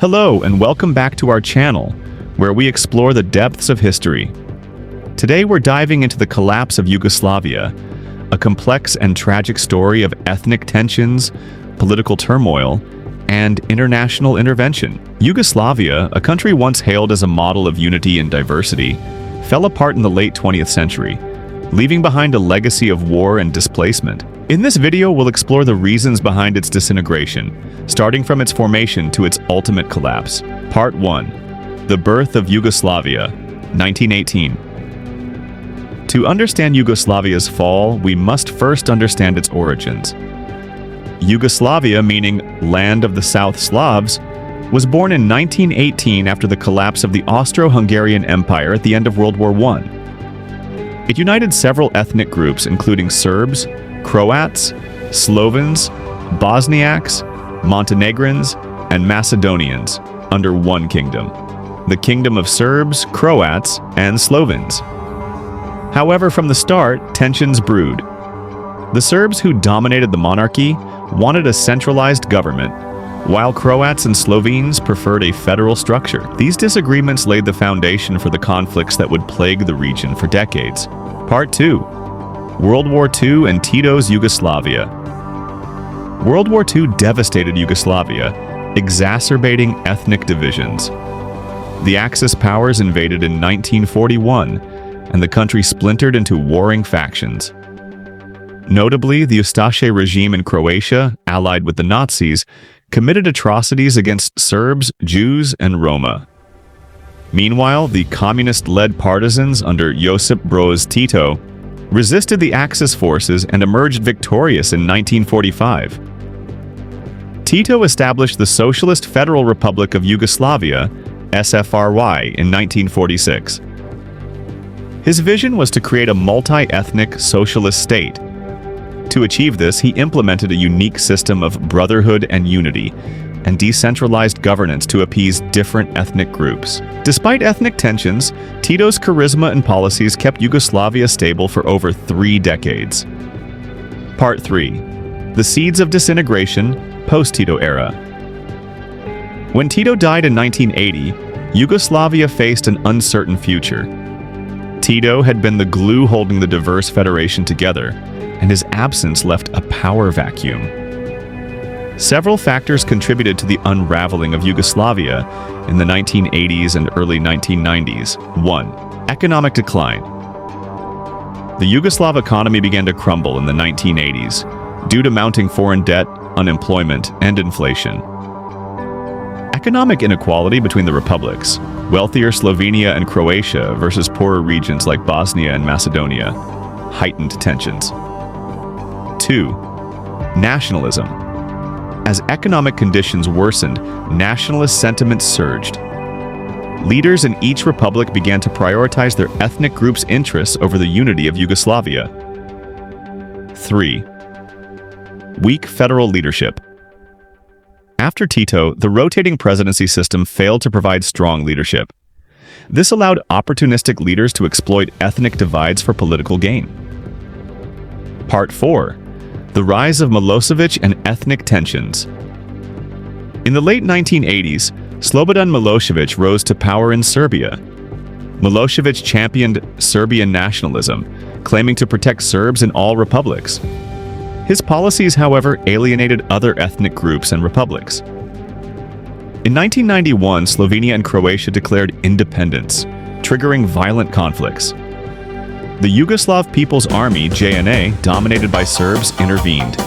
Hello and welcome back to our channel, where we explore the depths of history. Today we're diving into the collapse of Yugoslavia, a complex and tragic story of ethnic tensions, political turmoil, and international intervention. Yugoslavia, a country once hailed as a model of unity and diversity, fell apart in the late 20th century, leaving behind a legacy of war and displacement. In this video, we'll explore the reasons behind its disintegration, starting from its formation to its ultimate collapse. Part 1. The Birth of Yugoslavia, 1918. To understand Yugoslavia's fall, we must first understand its origins. Yugoslavia, meaning Land of the South Slavs, was born in 1918 after the collapse of the Austro-Hungarian Empire at the end of World War I. It united several ethnic groups including Serbs, Croats, Slovens, Bosniaks, Montenegrins, and Macedonians under one kingdom, the Kingdom of Serbs, Croats, and Slovens. However, from the start, tensions brewed. The Serbs, who dominated the monarchy, wanted a centralized government, while Croats and Slovenes preferred a federal structure. These disagreements laid the foundation for the conflicts that would plague the region for decades. Part 2. World War II and Tito's Yugoslavia. World War II devastated Yugoslavia, exacerbating ethnic divisions. The Axis powers invaded in 1941, and the country splintered into warring factions. Notably, the Ustaše regime in Croatia, allied with the Nazis, committed atrocities against Serbs, Jews, and Roma. Meanwhile, the communist-led partisans under Josip Broz Tito resisted the Axis forces and emerged victorious in 1945. Tito established the Socialist Federal Republic of Yugoslavia, SFRY, in 1946. His vision was to create a multi-ethnic socialist state. To achieve this, he implemented a unique system of brotherhood and unity, and decentralized governance to appease different ethnic groups. Despite ethnic tensions, Tito's charisma and policies kept Yugoslavia stable for over 3 decades. Part 3. The Seeds of Disintegration, Post-Tito Era. When Tito died in 1980, Yugoslavia faced an uncertain future. Tito had been the glue holding the diverse federation together, and his absence left a power vacuum. Several factors contributed to the unraveling of Yugoslavia in the 1980s and early 1990s. 1. Economic decline. The Yugoslav economy began to crumble in the 1980s due to mounting foreign debt, unemployment, and inflation. Economic inequality between the republics, wealthier Slovenia and Croatia versus poorer regions like Bosnia and Macedonia, heightened tensions. 2. Nationalism. As economic conditions worsened, nationalist sentiment surged. Leaders in each republic began to prioritize their ethnic group's interests over the unity of Yugoslavia. 3. Weak federal leadership. After Tito, the rotating presidency system failed to provide strong leadership. This allowed opportunistic leaders to exploit ethnic divides for political gain. Part 4. The rise of Milosevic and ethnic tensions. In the late 1980s, Slobodan Milosevic rose to power in Serbia. Milosevic championed Serbian nationalism, claiming to protect Serbs in all republics. His policies, however, alienated other ethnic groups and republics. In 1991, Slovenia and Croatia declared independence, triggering violent conflicts. The Yugoslav People's Army, JNA, dominated by Serbs, intervened,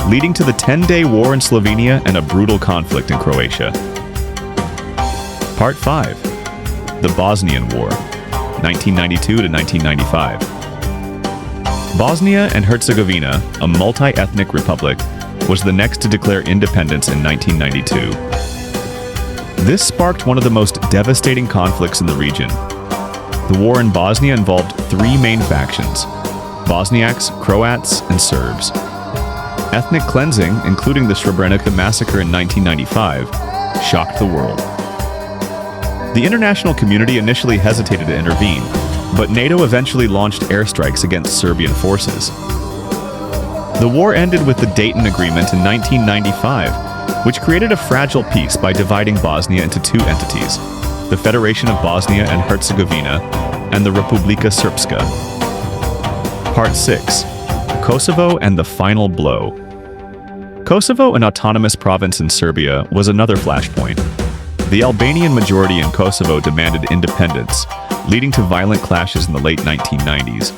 leading to the 10-day war in Slovenia and a brutal conflict in Croatia. Part 5. The Bosnian War, 1992 to 1995. Bosnia and Herzegovina, a multi-ethnic republic, was the next to declare independence in 1992. This sparked one of the most devastating conflicts in the region. The war in Bosnia involved 3 main factions: Bosniaks, Croats, and Serbs. Ethnic cleansing, including the Srebrenica massacre in 1995, shocked the world. The international community initially hesitated to intervene, but NATO eventually launched airstrikes against Serbian forces. The war ended with the Dayton Agreement in 1995, which created a fragile peace by dividing Bosnia into two entities, the Federation of Bosnia and Herzegovina and the Republika Srpska. Part 6. Kosovo and the Final Blow. Kosovo, an autonomous province in Serbia, was another flashpoint. The Albanian majority in Kosovo demanded independence, leading to violent clashes in the late 1990s.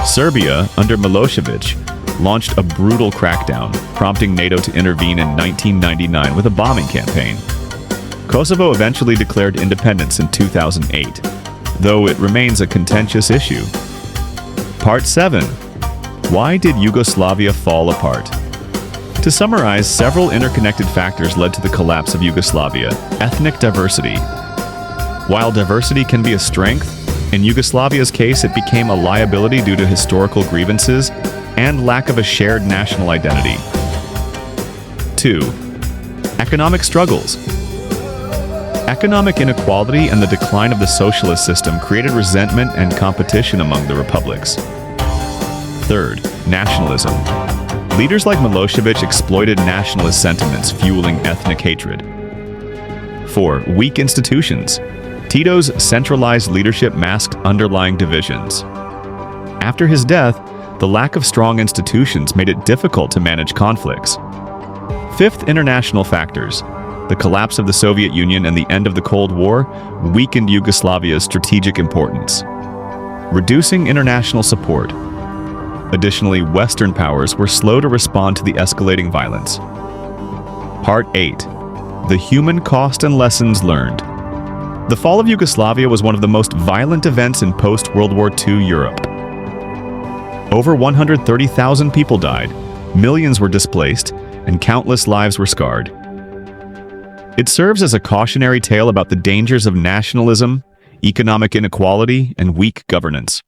Serbia, under Milosevic, launched a brutal crackdown, prompting NATO to intervene in 1999 with a bombing campaign. Kosovo eventually declared independence in 2008, though it remains a contentious issue. Part 7. Why did Yugoslavia fall apart? To summarize, several interconnected factors led to the collapse of Yugoslavia. Ethnic diversity. While diversity can be a strength, in Yugoslavia's case it became a liability due to historical grievances and lack of a shared national identity. 2. Economic struggles. Economic inequality and the decline of the socialist system created resentment and competition among the republics. 3rd. Nationalism. Leaders like Milosevic exploited nationalist sentiments, fueling ethnic hatred. 4. Weak institutions. Tito's centralized leadership masked underlying divisions. After his death, the lack of strong institutions made it difficult to manage conflicts. 5th, international factors. The collapse of the Soviet Union and the end of the Cold War weakened Yugoslavia's strategic importance, reducing international support. Additionally, Western powers were slow to respond to the escalating violence. Part 8. The human cost and lessons learned. The fall of Yugoslavia was one of the most violent events in post-World War II Europe. Over 130,000 people died, millions were displaced, and countless lives were scarred. It serves as a cautionary tale about the dangers of nationalism, economic inequality, and weak governance.